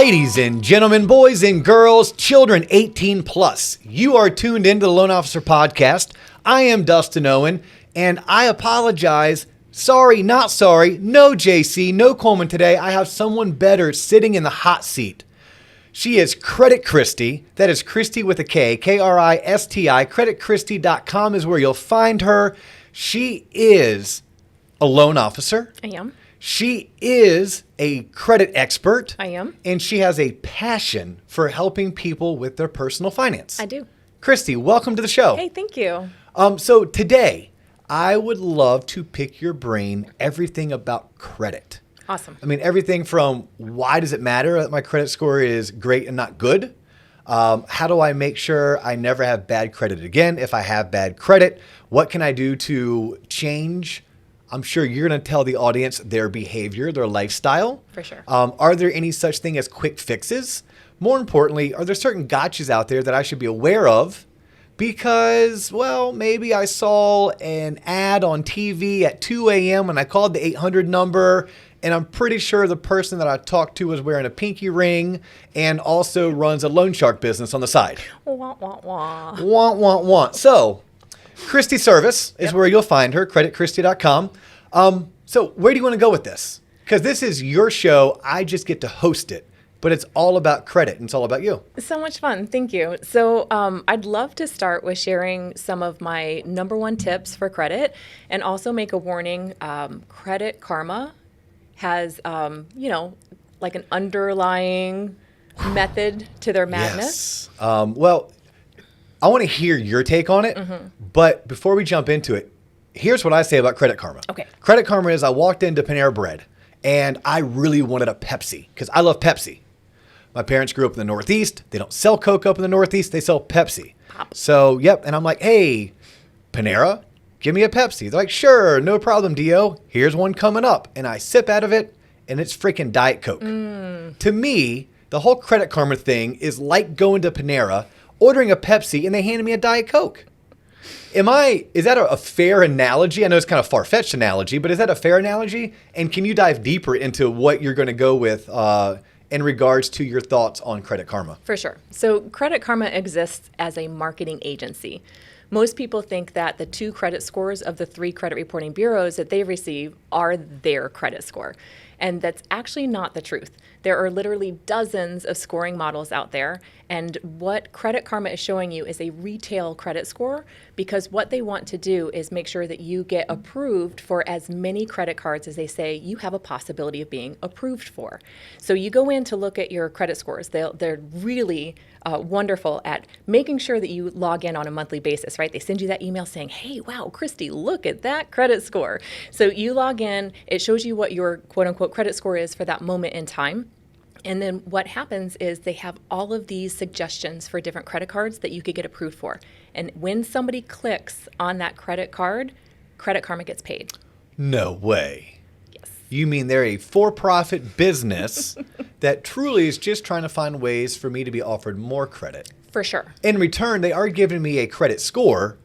Ladies and gentlemen, boys and girls, children 18 plus, you are tuned into the Loan Officer Podcast. I am Dustin Owen, and I apologize. Sorry, not sorry. No JC, no Coleman today. I have someone better sitting in the hot seat. She is Credit Kristi. That is Kristi with a K, Kristi. CreditKristi.com is where you'll find her. She is a loan officer. I am. She is a credit expert. I am. And she has a passion for helping people with their personal finance. I do. Kristi, welcome to the show. Hey, thank you. So today, I would love to pick your brain everything about credit. Awesome. I mean, everything from why does it matter that my credit score is great and not good? How do I make sure I never have bad credit again? If I have bad credit, what can I do to change? I'm sure you're going to tell the audience their behavior, their lifestyle. For sure. Are there any such thing as quick fixes? More importantly, are there certain gotchas out there that I should be aware of? Because, well, maybe I saw an ad on TV at 2 a.m. and I called the 800 number, and I'm pretty sure the person that I talked to was wearing a pinky ring and also runs a loan shark business on the side. Wah, wah, wah. Want. So, Kristi Service is where you'll find her, CreditKristi.com. So where do you want to go with this? Because this is your show. I just get to host it. But it's all about credit, and it's all about you. So much fun. Thank you. So I'd love to start with sharing some of my number one tips for credit and also make a warning. Credit Karma has, like an underlying method to their madness. Yes. Well, I want to hear your take on it. Mm-hmm. But before we jump into it, here's what I say about Credit Karma. Okay. Credit Karma is I walked into Panera Bread, and I really wanted a Pepsi because I love Pepsi. My parents grew up in the Northeast. They don't sell Coke up in the Northeast. They sell Pepsi. Pop. So, yep. And I'm like, hey, Panera, give me a Pepsi. They're like, sure, no problem, Dio. Here's one coming up. And I sip out of it, and it's freaking Diet Coke. To me, the whole Credit Karma thing is like going to Panera, ordering a Pepsi, and they handed me a Diet Coke. Is that a fair analogy? I know it's kind of far-fetched analogy, but is that a fair analogy? And can you dive deeper into what you're going to go with in regards to your thoughts on Credit Karma? For sure. So Credit Karma exists as a marketing agency. Most people think that the 2 credit scores of the 3 credit reporting bureaus that they receive are their credit score. And that's actually not the truth. There are literally dozens of scoring models out there. And what Credit Karma is showing you is a retail credit score, because what they want to do is make sure that you get approved for as many credit cards as they say you have a possibility of being approved for. So you go in to look at your credit scores. They're really wonderful at making sure that you log in on a monthly basis, right? They send you that email saying, hey, wow, Kristi, look at that credit score. So you log in, it shows you what your quote unquote credit score is for that moment in time. And then what happens is they have all of these suggestions for different credit cards that you could get approved for. And when somebody clicks on that credit card, Credit Karma gets paid. No way. Yes. You mean they're a for-profit business that truly is just trying to find ways for me to be offered more credit. For sure. In return, they are giving me a credit score,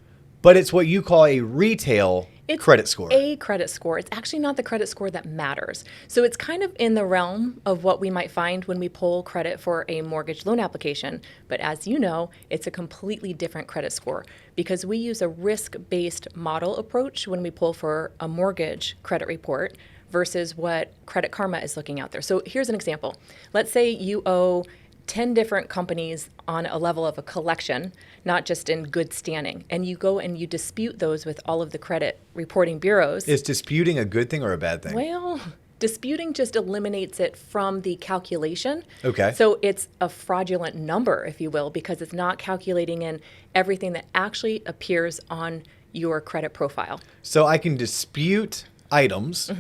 but it's what you call a retail credit score. A credit score. It's actually not the credit score that matters. So it's kind of in the realm of what we might find when we pull credit for a mortgage loan application. But as you know, it's a completely different credit score because we use a risk-based model approach when we pull for a mortgage credit report versus what Credit Karma is looking out there. So here's an example. Let's say you owe 10 different companies on a level of a collection, not just in good standing. And you go and you dispute those with all of the credit reporting bureaus. Is disputing a good thing or a bad thing? Well, disputing just eliminates it from the calculation. Okay. So it's a fraudulent number, if you will, because it's not calculating in everything that actually appears on your credit profile. So I can dispute items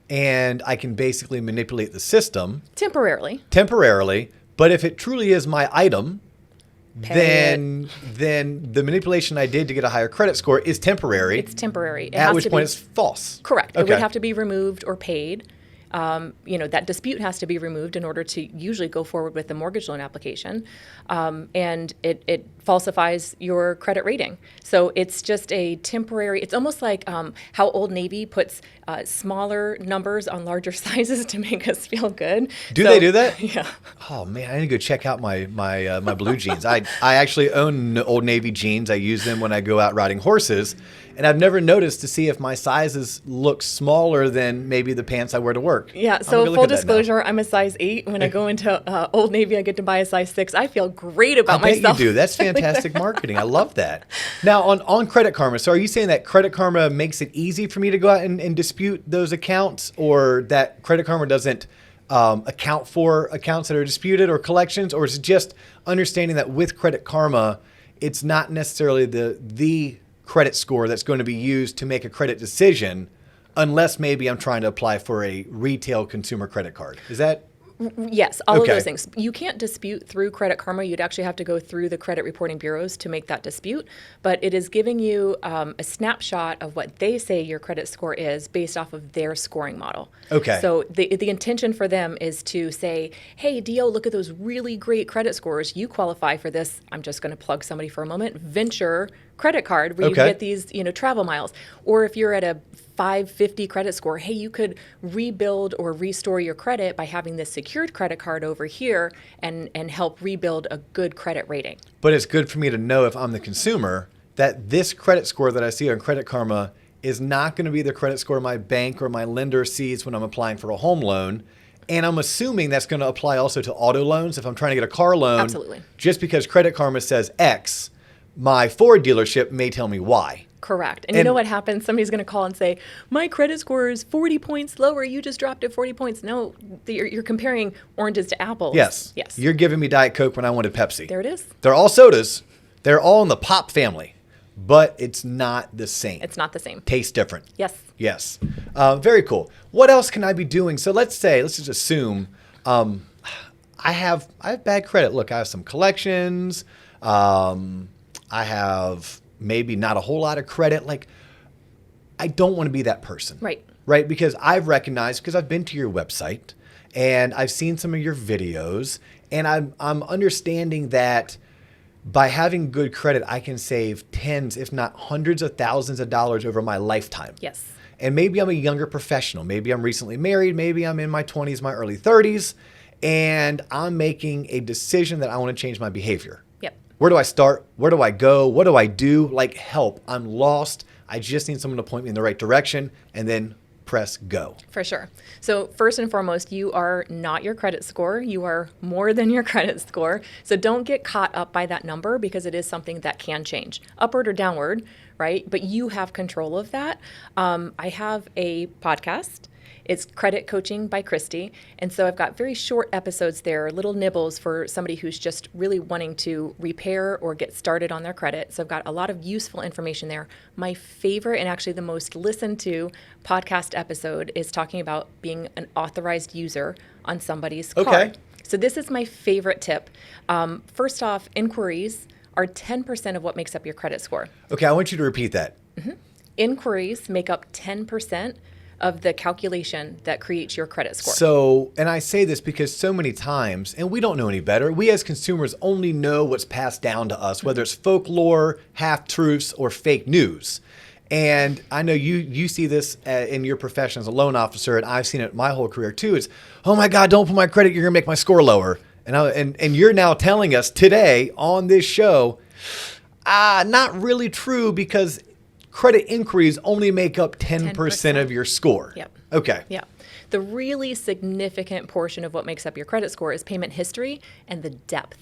and I can basically manipulate the system. Temporarily. But if it truly is my item, then the manipulation I did to get a higher credit score is temporary. It's temporary. At which point it's false. Correct. Okay. It would have to be removed or paid. that dispute has to be removed in order to usually go forward with the mortgage loan application. And it falsifies your credit rating. So it's just a temporary, it's almost like how Old Navy puts smaller numbers on larger sizes to make us feel good. Do they do that? Yeah. Oh man, I need to go check out my blue jeans. I actually own Old Navy jeans. I use them when I go out riding horses, and I've never noticed to see if my sizes look smaller than maybe the pants I wear to work. Yeah. So full disclosure, I'm a size 8. When I go into Old Navy, I get to buy a size 6. I feel great about myself. I bet you do. That's fantastic marketing. I love that. Now on Credit Karma, so are you saying that Credit Karma makes it easy for me to go out and dispute those accounts, or that Credit Karma doesn't account for accounts that are disputed or collections, or is it just understanding that with Credit Karma, it's not necessarily the credit score that's going to be used to make a credit decision, unless maybe I'm trying to apply for a retail consumer credit card? Is that? Yes, all of those things. You can't dispute through Credit Karma. You'd actually have to go through the credit reporting bureaus to make that dispute. But it is giving you a snapshot of what they say your credit score is based off of their scoring model. Okay. So the intention for them is to say, hey, Dio, look at those really great credit scores. You qualify for this. I'm just going to plug somebody for a moment. Venture credit card where you get these, travel miles. Or if you're at a 550 credit score, hey, you could rebuild or restore your credit by having this secured credit card over here and help rebuild a good credit rating. But it's good for me to know, if I'm the consumer, that this credit score that I see on Credit Karma is not going to be the credit score my bank or my lender sees when I'm applying for a home loan. And I'm assuming that's going to apply also to auto loans. If I'm trying to get a car loan, Absolutely. Just because Credit Karma says X, my Ford dealership may tell me Y. Correct. And you know what happens? Somebody's going to call and say, my credit score is 40 points lower. You just dropped it 40 points. No, you're comparing oranges to apples. Yes. Yes. You're giving me Diet Coke when I wanted Pepsi. There it is. They're all sodas. They're all in the pop family, but it's not the same. It's not the same. Tastes different. Yes. Yes. Very cool. What else can I be doing? So let's just assume I have bad credit. Look, I have some collections. I have maybe not a whole lot of credit. Like, I don't want to be that person. Right. Right? Because I've recognized, because I've been to your website and I've seen some of your videos, and I'm understanding that by having good credit, I can save tens, if not hundreds of thousands of dollars over my lifetime. Yes. And maybe I'm a younger professional. Maybe I'm recently married. Maybe I'm in my 20s, my early 30s, and I'm making a decision that I want to change my behavior. Yep. Where do I start? Where do I go? What do I do? Like, help. I'm lost. I just need someone to point me in the right direction, and then press go. For sure. So first and foremost, you are not your credit score. You are more than your credit score. So don't get caught up by that number, because it is something that can change, upward or downward, right? But you have control of that. I have a podcast. It's Credit Coaching by Kristi. And so I've got very short episodes there, little nibbles for somebody who's just really wanting to repair or get started on their credit. So I've got a lot of useful information there. My favorite, and actually the most listened to podcast episode, is talking about being an authorized user on somebody's card. So this is my favorite tip. First off, inquiries are 10% of what makes up your credit score. Okay, I want you to repeat that. Mm-hmm. Inquiries make up 10% of the calculation that creates your credit score. So, and I say this because so many times, and we don't know any better, we as consumers only know what's passed down to us, whether it's folklore, half-truths, or fake news. And I know you see this in your profession as a loan officer, and I've seen it my whole career too. It's, oh my God, don't put my credit, you're gonna make my score lower. And you're now telling us today on this show, not really true, because credit inquiries only make up 10% of your score. Yep. Okay. Yeah. The really significant portion of what makes up your credit score is payment history and the depth.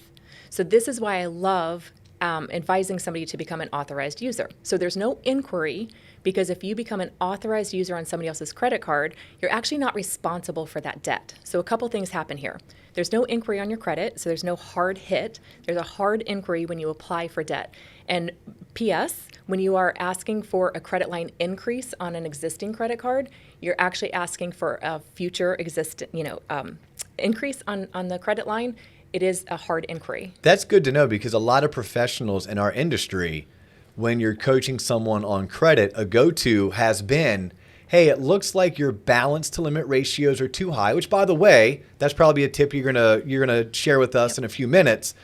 So this is why I love advising somebody to become an authorized user. So there's no inquiry, because if you become an authorized user on somebody else's credit card, you're actually not responsible for that debt. So a couple things happen here. There's no inquiry on your credit, so there's no hard hit. There's a hard inquiry when you apply for debt. And P.S., when you are asking for a credit line increase on an existing credit card, you're actually asking for a future increase on the credit line. It is a hard inquiry. That's good to know, because a lot of professionals in our industry, when you're coaching someone on credit, a go-to has been, hey, it looks like your balance to limit ratios are too high, which by the way, that's probably a tip you're gonna share with us in a few minutes.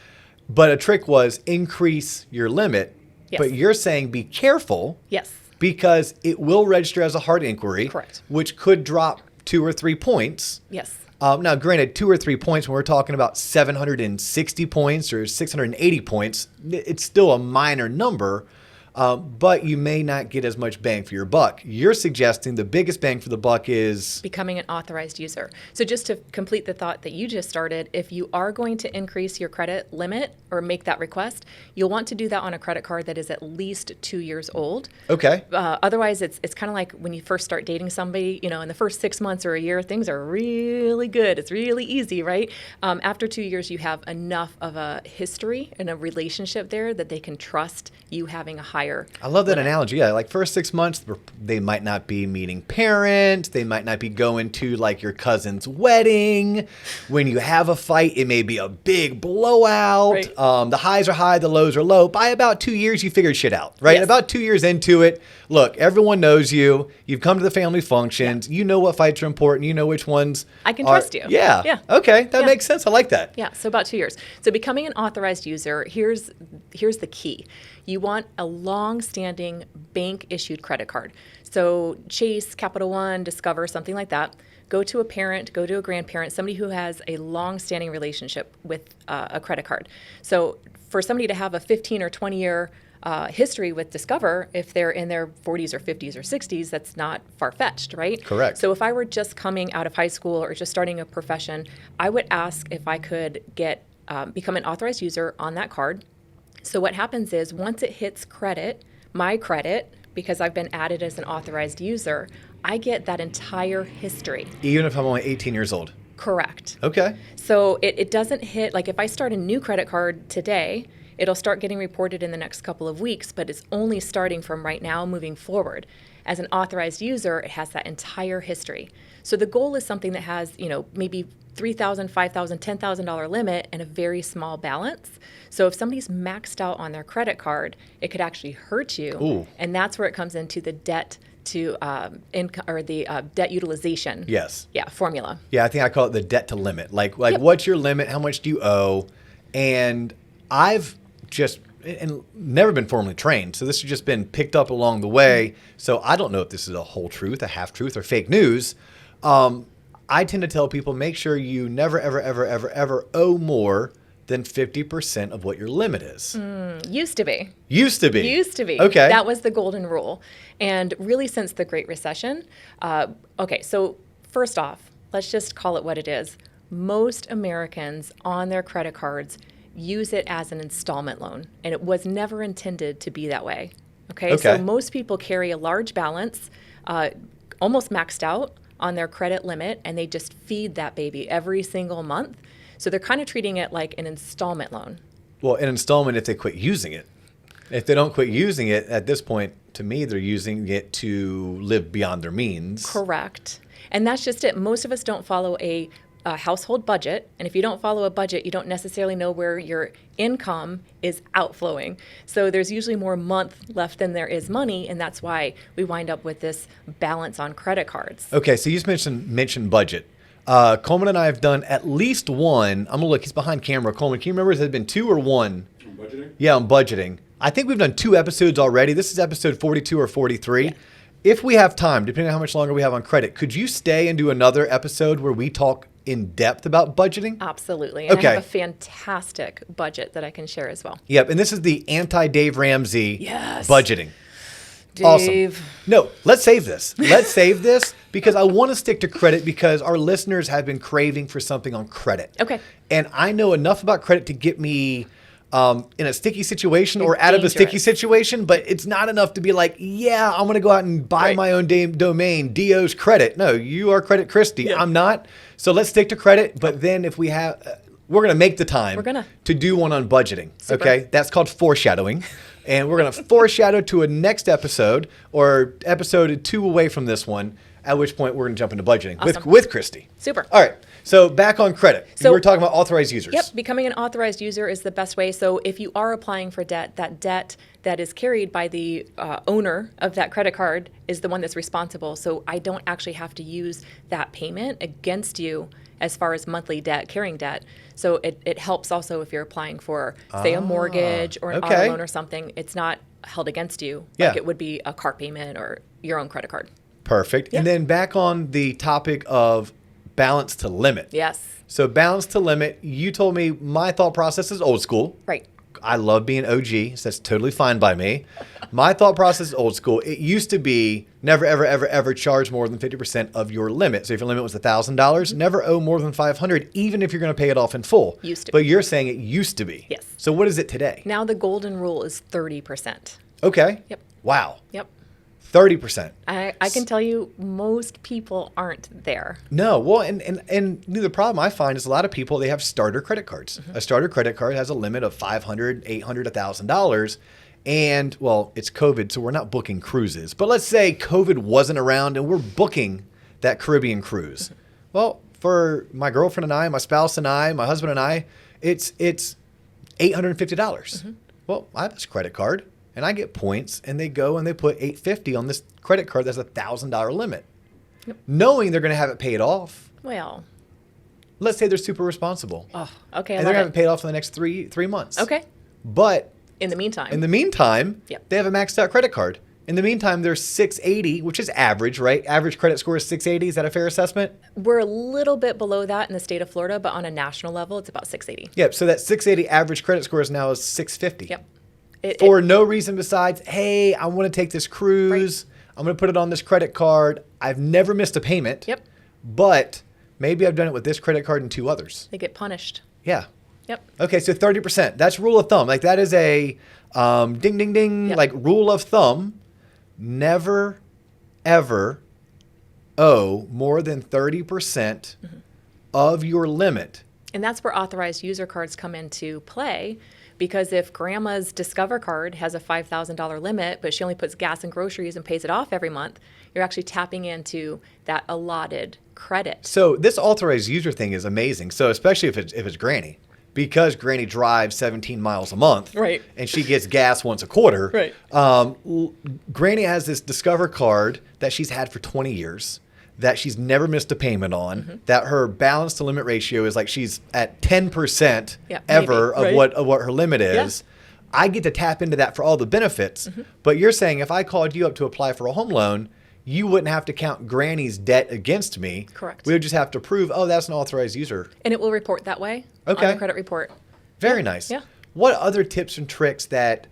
But a trick was increase your limit. Yes. But you're saying be careful. Yes. Because it will register as a hard inquiry. Correct. Which could drop 2 or 3 points. Yes. Now, granted, 2 or 3 points, when we're talking about 760 points or 680 points, it's still a minor number, but you may not get as much bang for your buck. You're suggesting the biggest bang for the buck is becoming an authorized user. So just to complete the thought that you just started, if you are going to increase your credit limit or make that request, you'll want to do that on a credit card that is at least 2 years old. Okay. Otherwise, it's kind of like when you first start dating somebody, in the first 6 months or a year, things are really good. It's really easy, right? After 2 years, you have enough of a history and a relationship there that they can trust you having a higher I love that limit. analogy. Yeah, like first 6 months, they might not be meeting parents. They might not be going to like your cousin's wedding. When you have a fight, it may be a big blowout. Right. The highs are high, the lows are low. By about 2 years, you figured shit out, right? Yes. About 2 years into it, look, everyone knows you. You've come to the family functions. You know what fights are important. You know which ones I can trust you. Yeah. Yeah. Okay, that Yeah. makes sense. I like that. Yeah, so about 2 years. So becoming an authorized user, here's the key. You want a long-standing bank-issued credit card. So Chase, Capital One, Discover, something like that. Go to a parent, go to a grandparent, somebody who has a long-standing relationship with a credit card. So for somebody to have a 15 or 20-year history with Discover, if they're in their 40s or 50s or 60s, that's not far-fetched, right? Correct. So if I were just coming out of high school or just starting a profession, I would ask if I could become an authorized user on that card. So what happens is once it hits my credit, because I've been added as an authorized user, I get that entire history. Even if I'm only 18 years old. Correct. Okay. So it doesn't hit, like if I start a new credit card today, it'll start getting reported in the next couple of weeks, but it's only starting from right now moving forward. As an authorized user, it has that entire history. So the goal is something that has, maybe $3,000, $5,000, $10,000 limit and a very small balance. So if somebody's maxed out on their credit card, it could actually hurt you. Ooh. And that's where it comes into the debt to income or the debt utilization. Yes. Yeah, formula. Yeah, I think I call it the debt to limit. Like Yep. What's your limit? How much do you owe? And I've just never been formally trained. So this has just been picked up along the way. So I don't know if this is a whole truth, a half truth, or fake news. I tend to tell people, make sure you never, ever, ever, ever, ever owe more than 50% of what your limit is. Used to be. Used to be. Used to be. Okay. That was the golden rule. And really since the Great Recession, so first off, let's just call it what it is. Most Americans on their credit cards use it as an installment loan, and it was never intended to be that way. Okay. So most people carry a large balance, almost maxed out on their credit limit, and they just feed that baby every single month. So they're kind of treating it like an installment loan. Well, an installment if they quit using it. If they don't quit using it, at this point, to me, they're using it to live beyond their means. Correct. And that's just it. Most of us don't follow a household budget. And if you don't follow a budget, you don't necessarily know where your income is outflowing. So there's usually more month left than there is money. And that's why we wind up with this balance on credit cards. Okay, so you just mentioned budget. Coleman and I have done at least one. I'm going to look. He's behind camera. Coleman, can you remember? Has it been 2 or 1? On budgeting? Yeah, on budgeting. I think we've done 2 episodes already. This is episode 42 or 43. Yeah. If we have time, depending on how much longer we have on credit, could you stay and do another episode where we talk in depth about budgeting? Absolutely. And Okay. I have a fantastic budget that I can share as well. Yep, and this is the anti-Dave Ramsey Yes. budgeting. Dave. Awesome. No, let's save this. Let's save this because I want to stick to credit because our listeners have been craving for something on credit. Okay. And I know enough about credit to get me in a sticky situation or out of a sticky Dangerous. situation, but it's not enough to be like, yeah, I'm going to go out and buy Right. my own domain, DO's credit. No, you are Credit Kristi. Yeah. I'm not. So let's stick to credit. But then if we have, we're going to make the time to do one on budgeting. Super. Okay. That's called foreshadowing. And we're going to foreshadow to a next episode or episode 2 away from this one at which point we're going to jump into budgeting Awesome. with Kristi. Super. All right. So back on credit. So- we're talking about authorized users. Yep, becoming an authorized user is the best way. So if you are applying for debt, that debt that is carried by the owner of that credit card is the one that's responsible. So I don't actually have to use that payment against you as far as monthly debt, carrying debt. So it helps also if you're applying for, say, a mortgage or an auto loan or something. It's not held against you like it would be a car payment or your own credit card. Perfect. Yeah. And then back on the topic of balance to limit. Yes. So balance to limit, you told me my thought process is old school. Right. I love being OG, so that's totally fine by me. My thought process is old school. It used to be never, ever, ever, ever charge more than 50% of your limit. So if your limit was $1,000, never owe more than $500, even if you're going to pay it off in full. Used to But be. you're saying it used to be. Yes. So what is it today? Now the golden rule is 30%. Okay. Yep. Wow. Yep. 30%. I can tell you most people aren't there. No, well, and the problem I find is a lot of people, they have starter credit cards. A starter credit card has a limit of $500, $800, $1,000. And, well, it's COVID, so we're not booking cruises. But let's say COVID wasn't around and we're booking that Caribbean cruise. Well, for my girlfriend and I, my spouse and I, my husband and I, it's $850. Well, I have this credit card. And I get points, and they go and they put $850 on this credit card that's $1,000 limit, knowing they're going to have it paid off. Well, Let's say they're super responsible, oh, okay. and they're going to have it paid off in the next three months. Okay. But In the meantime. they have a maxed out credit card. In the meantime, they're 680, which is average, right? Average credit score is 680. Is that a fair assessment? We're a little bit below that in the state of Florida, but on a national level, it's about 680. Yep. So that 680 average credit score is now 650. Yep. For no reason besides, hey, I want to take this cruise. I'm going to put it on this credit card. I've never missed a payment. Yep. But maybe I've done it with this credit card and 2 others. They get punished. Yeah. Yep. Okay, so 30%. That's rule of thumb. Like that is a ding, ding, ding, like rule of thumb. Never, ever owe more than 30% of your limit. And that's where authorized user cards come into play. Because if grandma's Discover card has a $5,000 limit, but she only puts gas and groceries and pays it off every month, you're actually tapping into that allotted credit. So this authorized user thing is amazing. So especially if it's Granny, because Granny drives 17 miles a month, Right. and she gets gas once a quarter. Right. Granny has this Discover card that she's had for 20 years. That she's never missed a payment on, that her balance to limit ratio is like she's at 10% ever of what her limit is. I get to tap into that for all the benefits. But you're saying if I called you up to apply for a home loan, you wouldn't have to count Granny's debt against me. Correct. We would just have to prove, oh, that's an authorized user. And it will report that way on Okay. the credit report. Very nice. Yeah. What other tips and tricks that,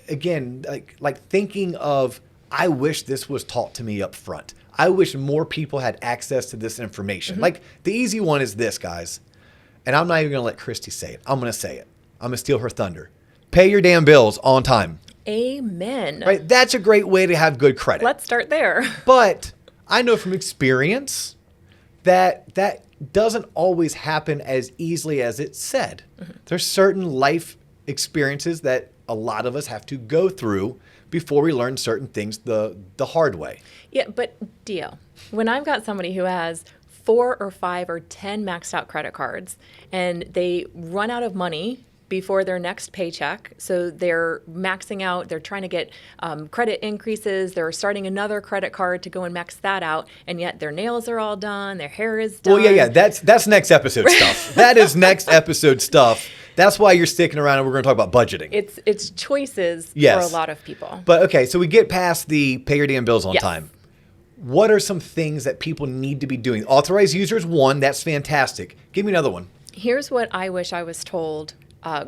again, like thinking of, I wish this was taught to me up front. I wish more people had access to this information. Like the easy one is this, guys. And I'm not even going to let Kristi say it. I'm going to say it. I'm going to steal her thunder. Pay your damn bills on time. Amen. Right? That's a great way to have good credit. Let's start there. But I know from experience that doesn't always happen as easily as it's said. There's certain life experiences that a lot of us have to go through before we learn certain things the hard way. Yeah, but Dio, when I've got somebody who has 4 or 5 or 10 maxed out credit cards and they run out of money before their next paycheck, so they're maxing out, they're trying to get credit increases, they're starting another credit card to go and max that out, and yet their nails are all done, their hair is done. Well, yeah, that's next episode stuff. That is next episode stuff. That's why you're sticking around, and we're going to talk about budgeting. It's choices for Yes. a lot of people. But okay, so we get past the pay your damn bills on Yes. time. What are some things that people need to be doing? Authorized users, one, that's fantastic. Give me another one. Here's what I wish I was told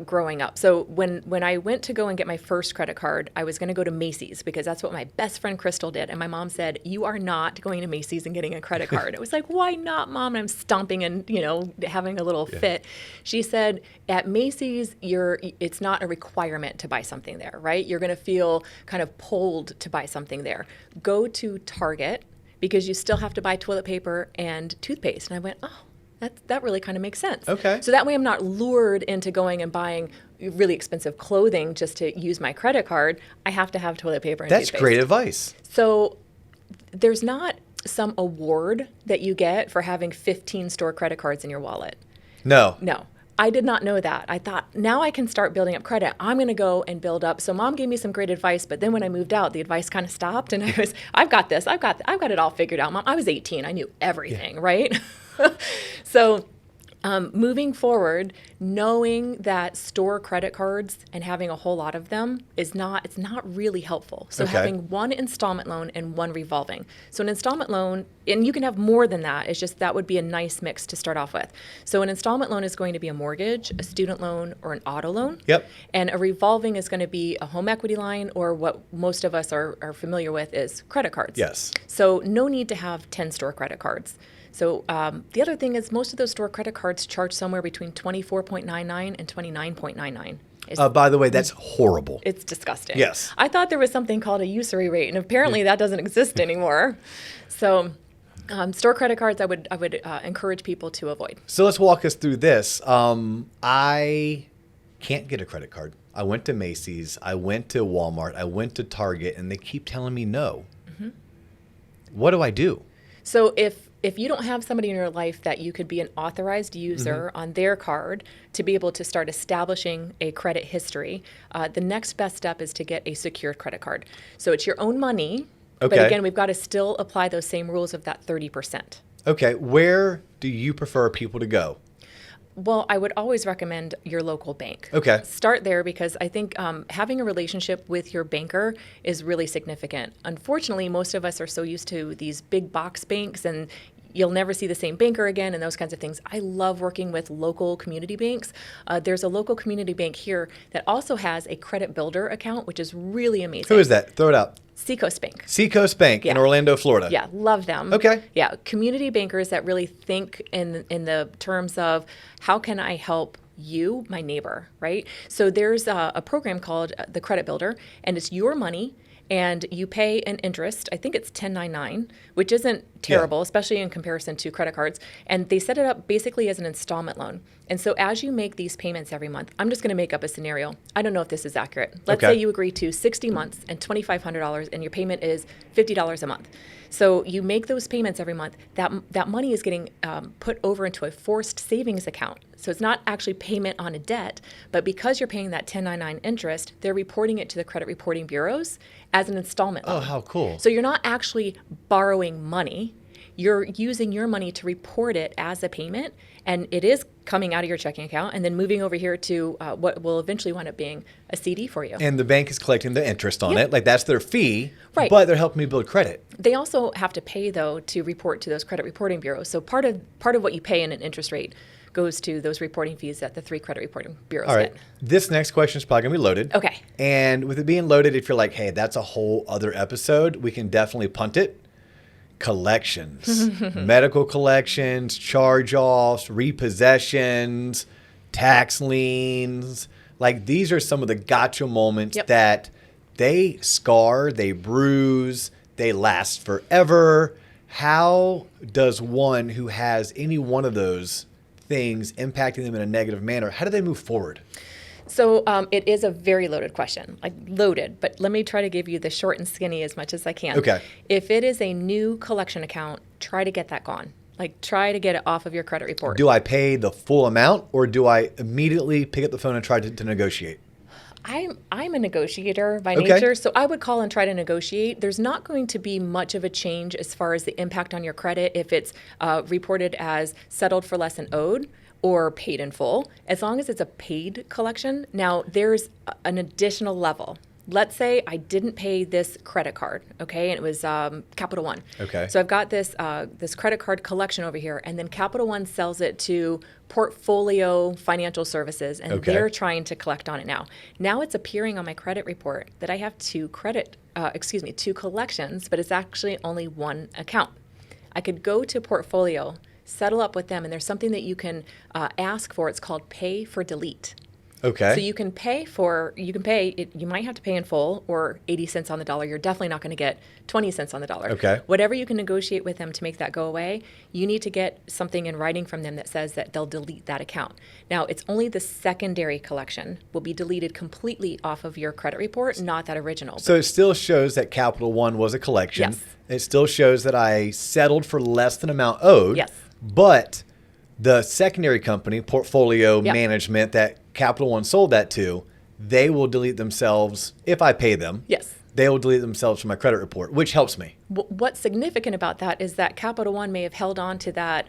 growing up. So when I went to go and get my first credit card, I was going to go to Macy's because that's what my best friend Crystal did. And my mom said, "You are not going to Macy's and getting a credit card." It was like, "Why not, Mom?" And I'm stomping and having a little fit. She said, "At Macy's, it's not a requirement to buy something there, right? You're going to feel kind of pulled to buy something there. Go to Target because you still have to buy toilet paper and toothpaste." And I went, "Oh, that really kind of makes sense." Okay. So that way I'm not lured into going and buying really expensive clothing just to use my credit card. I have to have toilet paper and That's toothpaste. great advice. So there's not some award that you get for having 15 store credit cards in your wallet. No. No. I did not know that. I thought, now I can start building up credit. I'm going to go and build up. So mom gave me some great advice, but then when I moved out, the advice kind of stopped, and I've got this. I've got it all figured out, Mom. I was 18. I knew everything, right? So moving forward, knowing that store credit cards and having a whole lot of them it's not really helpful. So having one installment loan and one revolving. So an installment loan, and you can have more than that, it's just that would be a nice mix to start off with. So an installment loan is going to be a mortgage, a student loan, or an auto loan. Yep. And a revolving is going to be a home equity line, or what most of us are familiar with is credit cards. Yes. So no need to have 10 store credit cards. So the other thing is most of those store credit cards charge somewhere between 24.99 and 29.99. By the way, that's horrible. It's disgusting. Yes. I thought there was something called a usury rate, and apparently that doesn't exist anymore. So store credit cards, I would encourage people to avoid. So let's walk us through this. I can't get a credit card. I went to Macy's. I went to Walmart. I went to Target, and they keep telling me no. Mm-hmm. What do I do? So if you don't have somebody in your life that you could be an authorized user on their card to be able to start establishing a credit history, the next best step is to get a secured credit card. So it's your own money, but again, we've got to still apply those same rules of that 30%. Okay, where do you prefer people to go? Well, I would always recommend your local bank. Okay. Start there because I think having a relationship with your banker is really significant. Unfortunately, most of us are so used to these big box banks, and you'll never see the same banker again and those kinds of things. I love working with local community banks. There's a local community bank here that also has a credit builder account, which is really amazing. Who is that? Throw it out. Seacoast Bank. Seacoast Bank in Orlando, Florida. Yeah, love them. Okay. Yeah, community bankers that really think in the terms of how can I help you, my neighbor, right? So there's a program called the Credit Builder, and it's your money, and you pay an interest. I think it's 10.99, which isn't terrible, especially in comparison to credit cards. And they set it up basically as an installment loan. And so as you make these payments every month, I'm just going to make up a scenario. I don't know if this is accurate. Let's say you agree to 60 months and $2,500, and your payment is $50 a month. So you make those payments every month. That money is getting put over into a forced savings account. So it's not actually payment on a debt, but because you're paying that 1099 interest, they're reporting it to the credit reporting bureaus as an installment loan. Oh, how cool. So you're not actually borrowing money. You're using your money to report it as a payment, and it is coming out of your checking account and then moving over here to what will eventually wind up being a CD for you. And the bank is collecting the interest on it. Like, that's their fee, right? But they're helping me build credit. They also have to pay, though, to report to those credit reporting bureaus. So part of what you pay in an interest rate goes to those reporting fees that the 3 credit reporting bureaus All right. get. This next question is probably going to be loaded. Okay. And with it being loaded, if you're like, hey, that's a whole other episode, we can definitely punt it. Collections, medical collections, charge-offs, repossessions, tax liens. Like, these are some of the gotcha moments that they scar, they bruise, they last forever. How does one who has any one of those things impacting them in a negative manner, how do they move forward? So it is a very loaded question, like loaded, but let me try to give you the short and skinny as much as I can. Okay. If it is a new collection account, try to get that gone. Like, try to get it off of your credit report. Do I pay the full amount, or do I immediately pick up the phone and try to negotiate? I'm a negotiator by nature, so I would call and try to negotiate. There's not going to be much of a change as far as the impact on your credit if it's reported as settled for less than owed or paid in full, as long as it's a paid collection. Now, there's an additional level. Let's say I didn't pay this credit card, okay, and it was Capital One. Okay. So I've got this credit card collection over here, and then Capital One sells it to Portfolio Financial Services, and they're trying to collect on it now. Now it's appearing on my credit report that I have two collections, but it's actually only one account. I could go to Portfolio, settle up with them, and there's something that you can ask for. It's called pay for delete. Okay. So you might have to pay in full or 80 cents on the dollar. You're definitely not going to get 20 cents on the dollar. Okay. Whatever you can negotiate with them to make that go away, you need to get something in writing from them that says that they'll delete that account. Now, it's only the secondary collection will be deleted completely off of your credit report, not that original. So it still shows that Capital One was a collection. Yes. It still shows that I settled for less than amount owed. Yes. But the secondary company, portfolio Yep. management that Capital One sold that to, they will delete themselves if I pay them. Yes. They will delete themselves from my credit report, which helps me. What's significant about that is that Capital One may have held on to that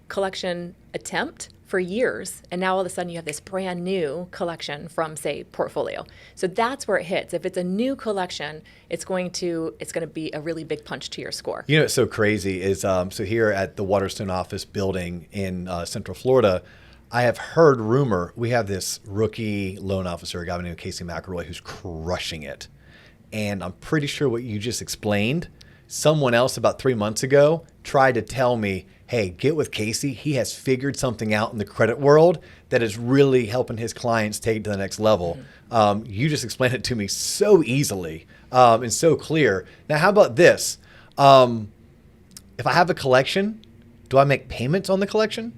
collection attempt for years, and now all of a sudden you have this brand new collection from, say, portfolio. So that's where it hits. If it's a new collection, it's going to be a really big punch to your score. You know what's so crazy is so here at the Waterstone office building in Central Florida, I have heard rumor we have this rookie loan officer, a guy named Casey McElroy, who's crushing it. And I'm pretty sure what you just explained, someone else about 3 months ago tried to tell me, hey, get with Casey. He has figured something out in the credit world that is really helping his clients take it to the next level. You just explained it to me so easily and so clear. Now, how about this? If I have a collection, do I make payments on the collection?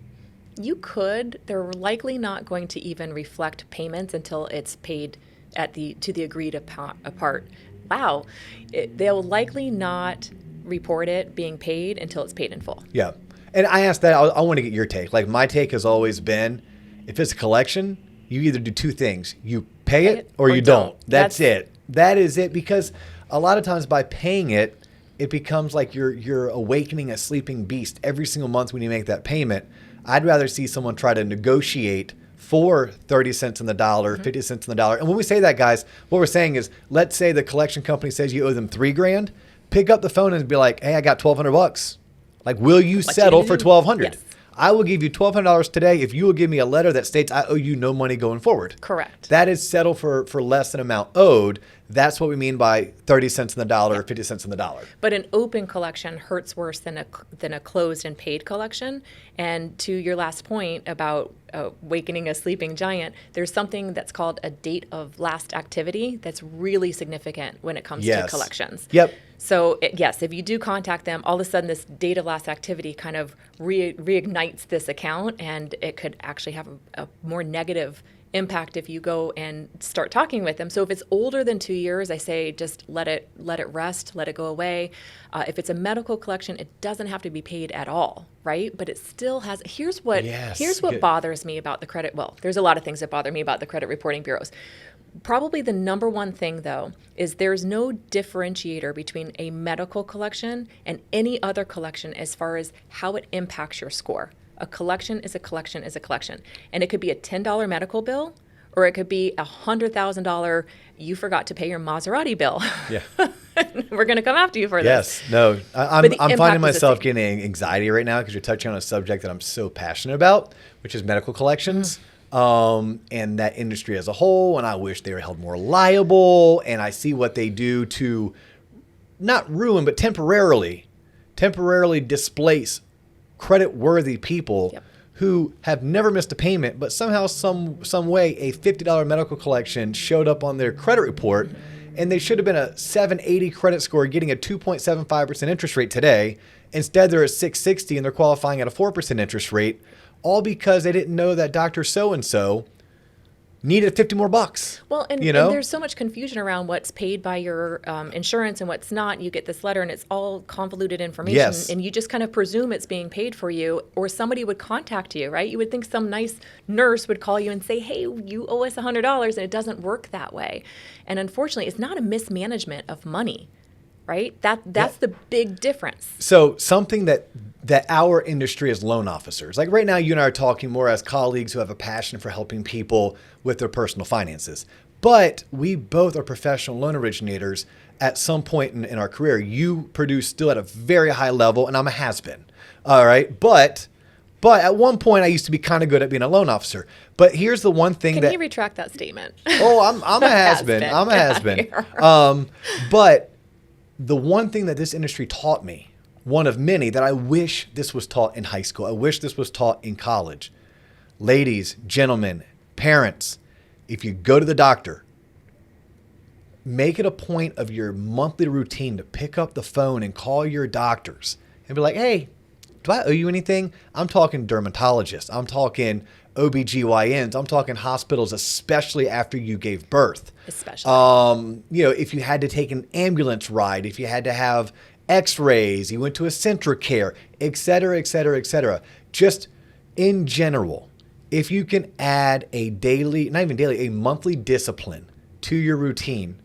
You could. They're likely not going to even reflect payments until it's paid to the agreed apart. Wow. They'll likely not report it being paid until it's paid in full. Yeah. And I asked that, I want to get your take. Like my take has always been, if it's a collection, you either do two things. You pay it or you don't. That's it. That is it. Because a lot of times by paying it, it becomes like you're awakening a sleeping beast every single month when you make that payment. I'd rather see someone try to negotiate for 30 cents on the dollar, 50 cents on the dollar. And when we say that, guys, what we're saying is, let's say the collection company says you owe them $3,000, pick up the phone and be like, hey, I got $1,200. Like, will you settle for $1,200? Yes. I will give you $1,200 today if you will give me a letter that states I owe you no money going forward. Correct. That is settle for less than amount owed. That's what we mean by 30 cents on the dollar or 50 cents on the dollar. But an open collection hurts worse than a closed and paid collection. And to your last point about awakening a sleeping giant, there's something that's called a date of last activity that's really significant when it comes to collections. Yep. So yes, if you do contact them, all of a sudden this date of last activity kind of reignites this account, and it could actually have a more negative impact if you go and start talking with them. So if it's older than 2 years, I say just let it rest, let it go away. If it's a medical collection, it doesn't have to be paid at all, right? But it still has. Here's what bothers me about the credit. Well, there's a lot of things that bother me about the credit reporting bureaus. Probably the number one thing, though, is there's no differentiator between a medical collection and any other collection as far as how it impacts your score. A collection is a collection is a collection. And it could be a $10 medical bill, or it could be a $100,000 you forgot to pay your Maserati bill. Yeah. We're going to come after you for this. Yes. No, I'm finding myself getting anxiety right now because you're touching on a subject that I'm so passionate about, which is medical collections. And that industry as a whole, and I wish they were held more liable, and I see what they do to not ruin, but temporarily displace credit-worthy people who have never missed a payment, but somehow, some way, a $50 medical collection showed up on their credit report, and they should have been a 780 credit score getting a 2.75% interest rate today. Instead, they're at 660 and they're qualifying at a 4% interest rate, all because they didn't know that Dr. So-and-so needed 50 more bucks. Well, and there's so much confusion around what's paid by your insurance and what's not. You get this letter and it's all convoluted information, and you just kind of presume it's being paid for you, or somebody would contact you, right? You would think some nice nurse would call you and say, hey, you owe us $100, and it doesn't work that way. And unfortunately, it's not a mismanagement of money, right? That's the big difference. So something that our industry as loan officers, like right now, you and I are talking more as colleagues who have a passion for helping people with their personal finances. But we both are professional loan originators at some point in our career. You produce still at a very high level, and I'm a has-been. All right. But at one point, I used to be kind of good at being a loan officer. But here's the one thing Can you retract that statement? Oh, I'm a has-been. I'm a has-been. But the one thing that this industry taught me, one of many, that I wish this was taught in high school. I wish this was taught in college. Ladies, gentlemen, parents, if you go to the doctor, make it a point of your monthly routine to pick up the phone and call your doctors and be like, hey, do I owe you anything? I'm talking dermatologists. I'm talking OBGYNs. I'm talking hospitals, especially after you gave birth. Especially. If you had to take an ambulance ride, if you had to have x-rays, you went to a Centricare, et cetera, et cetera, et cetera. Just in general, if you can add a daily, not even daily, a monthly discipline to your routine,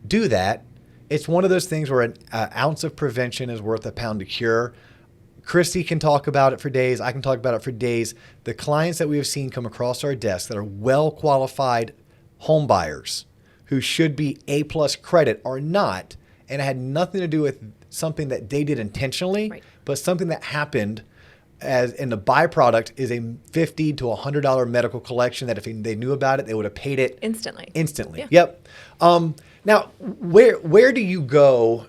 do that. It's one of those things where an ounce of prevention is worth a pound of cure. Kristi can talk about it for days. I can talk about it for days. The clients that we have seen come across our desk that are well-qualified home buyers who should be A+ credit are not, and it had nothing to do with something that they did intentionally, right, but something that happened and the byproduct is a $50 to $100 medical collection that if they knew about it, they would have paid it instantly. Yeah. Yep. Now, where do you go,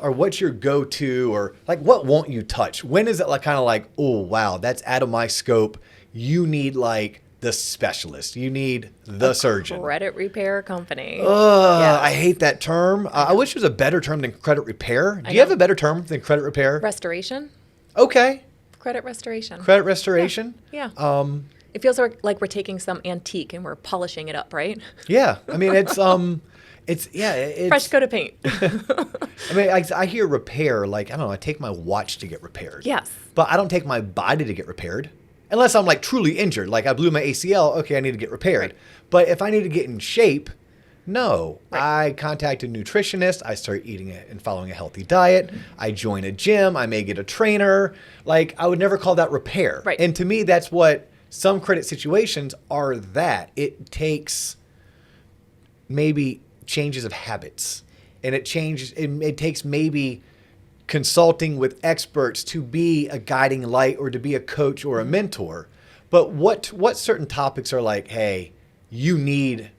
or what's your go-to, or like what won't you touch? When is it like kind of like, oh wow, that's out of my scope? You need like the specialist. You need the surgeon. Credit repair company. Yes. I hate that term. I wish there was a better term than credit repair. Do you have a better term than credit repair? Restoration. Okay. Credit restoration. Credit restoration. Yeah. It feels like we're taking some antique and we're polishing it up, right? Yeah. I mean, it's fresh coat of paint. I mean, I hear repair like, I don't know, I take my watch to get repaired. Yes. But I don't take my body to get repaired. Unless I'm like truly injured, like I blew my ACL, okay, I need to get repaired. Right. But if I need to get in shape, no. Right. I contact a nutritionist. I start eating and following a healthy diet. Mm-hmm. I join a gym. I may get a trainer. Like I would never call that repair. Right. And to me, that's what some credit situations are. That it takes maybe changes of habits, and it takes maybe consulting with experts to be a guiding light or to be a coach or a mentor. But what certain topics are like, hey, you need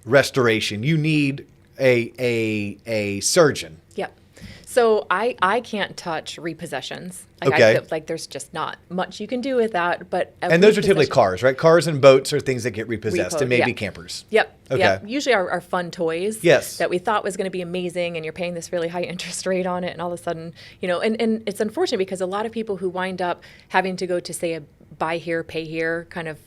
restoration, you need a surgeon. Yep. So I can't touch repossessions. Okay. There's just not much you can do with that. But and those are typically cars, right? Cars and boats are things that get repossessed, and maybe campers. Yep. Okay. Yep. Usually our fun toys. Yes. That we thought was going to be amazing, and you're paying this really high interest rate on it, and all of a sudden, and it's unfortunate because a lot of people who wind up having to go to, say, a buy here, pay here kind of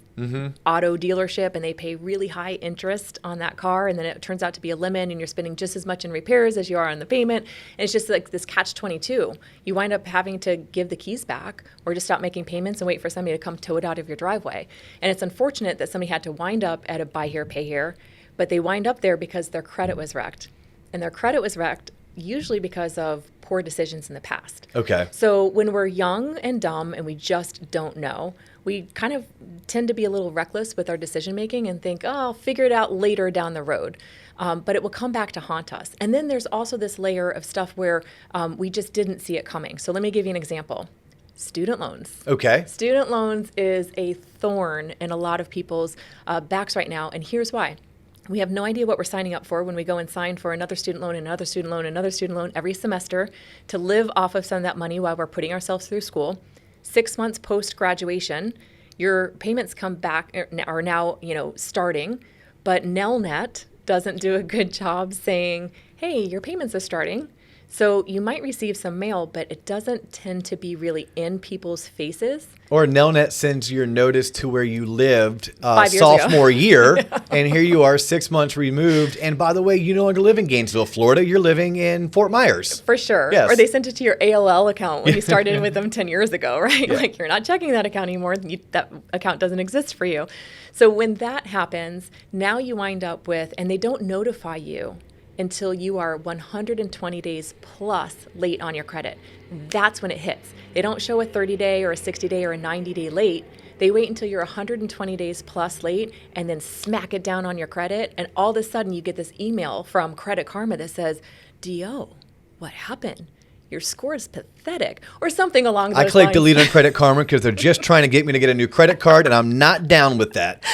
auto dealership, and they pay really high interest on that car, and then it turns out to be a lemon, and you're spending just as much in repairs as you are on the payment, and it's just like this catch-22. You wind up having to give the keys back or just stop making payments and wait for somebody to come tow it out of your driveway. And it's unfortunate that somebody had to wind up at a buy here, pay here, but they wind up there because their credit was wrecked. And their credit was wrecked usually because of poor decisions in the past. Okay. So when we're young and dumb and we just don't know, we kind of tend to be a little reckless with our decision making and think, oh, I'll figure it out later down the road. But it will come back to haunt us. And then there's also this layer of stuff where we just didn't see it coming. So let me give you an example. Student loans. Okay. Student loans is a thorn in a lot of people's backs right now. And here's why. We have no idea what we're signing up for when we go and sign for another student loan, another student loan, another student loan every semester to live off of some of that money while we're putting ourselves through school. 6 months post-graduation, your payments come back, are now, starting, but Nelnet doesn't do a good job saying, hey, your payments are starting. So you might receive some mail, but it doesn't tend to be really in people's faces. Or Nelnet sends your notice to where you lived 5 years sophomore ago. year, and here you are 6 months removed. And by the way, you no longer live in Gainesville, Florida. You're living in Fort Myers. For sure. Yes. Or they sent it to your AOL account when you started with them 10 years ago, right? Yeah. Like you're not checking that account anymore. That account doesn't exist for you. So when that happens, now you wind up with, and they don't notify you until you are 120 days plus late on your credit. That's when it hits. They don't show a 30-day or a 60-day or a 90-day late. They wait until you're 120 days plus late and then smack it down on your credit. And all of a sudden you get this email from Credit Karma that says, DO, what happened? Your score is pathetic, or something along those lines. I clicked delete on Credit Karma because they're just trying to get me to get a new credit card, and I'm not down with that.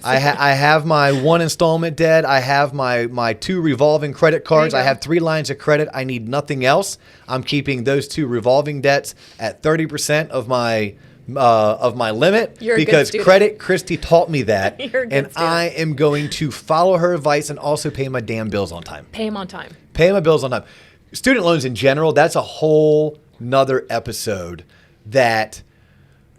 I have my one installment debt. I have my 2 revolving credit cards. I have 3 lines of credit. I need nothing else. I'm keeping those 2 revolving debts at 30% of my of my limit You're a good because student. credit, Kristi taught me that. You're a good and student. I am going to follow her advice and also pay my damn bills on time. Pay them on time. Pay my bills on time. Student loans in general, that's a whole nother episode that,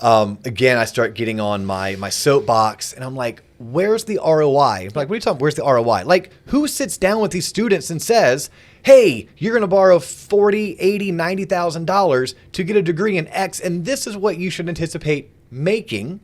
again, I start getting on my soapbox and I'm like, where's the ROI? I'm like, what are you talking about? Where's the ROI? Like, who sits down with these students and says, hey, you're going to borrow $40,000, $80,000, $90,000 to get a degree in X, and this is what you should anticipate making.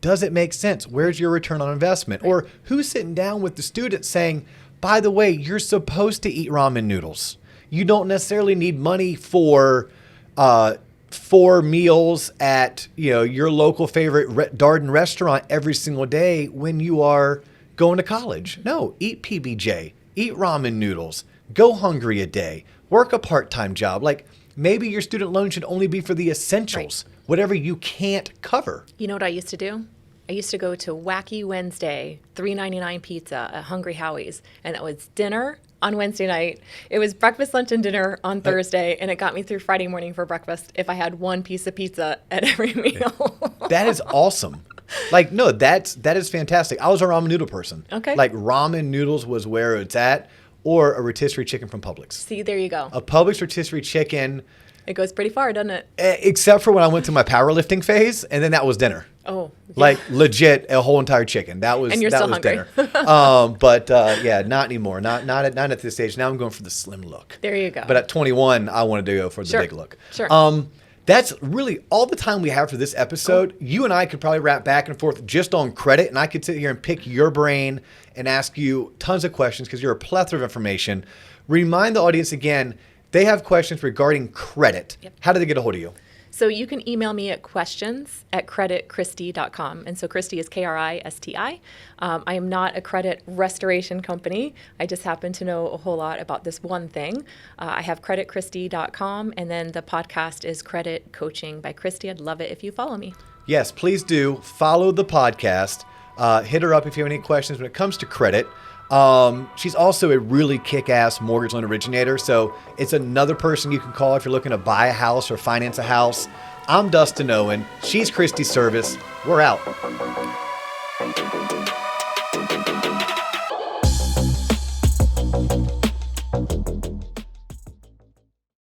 Does it make sense? Where's your return on investment? Or who's sitting down with the students saying, by the way, you're supposed to eat ramen noodles. You don't necessarily need money for 4 meals at your local favorite Darden restaurant every single day when you are going to college. No, eat PBJ, eat ramen noodles, go hungry a day, work a part-time job. Like maybe your student loan should only be for the essentials, whatever you can't cover. You know what I used to do? I used to go to Wacky Wednesday, $3.99 pizza at Hungry Howie's, and it was dinner on Wednesday night. It was breakfast, lunch, and dinner on Thursday, and it got me through Friday morning for breakfast if I had one piece of pizza at every meal. That is awesome. Like, no, that is fantastic. I was a ramen noodle person. Okay. Like ramen noodles was where it's at, or a rotisserie chicken from Publix. See, there you go. A Publix rotisserie chicken. It goes pretty far, doesn't it? Except for when I went to my powerlifting phase, and then that was dinner. Oh, yeah. Like legit, a whole entire chicken. That was And you're that still was hungry. dinner. But yeah, not anymore. Not at this stage. Now I'm going for the slim look. There you go. But at 21, I wanted to go for the Sure. big look. Sure. That's really all the time we have for this episode. You and I could probably wrap back and forth just on credit, and I could sit here and pick your brain and ask you tons of questions because you're a plethora of information. Remind the audience again, they have questions regarding credit. Yep. How do they get a hold of you? So you can email me at questions@creditkristi.com. And so Kristi is Kristi. I am not a credit restoration company. I just happen to know a whole lot about this one thing. I have creditkristi.com, and then the podcast is Credit Coaching by Kristi. I'd love it if you follow me. Yes, please do. Follow the podcast. Hit her up if you have any questions when it comes to credit. She's also a really kick-ass mortgage loan originator, so it's another person you can call if you're looking to buy a house or finance a house. I'm Dustin Owen. She's Kristi Service. We're out.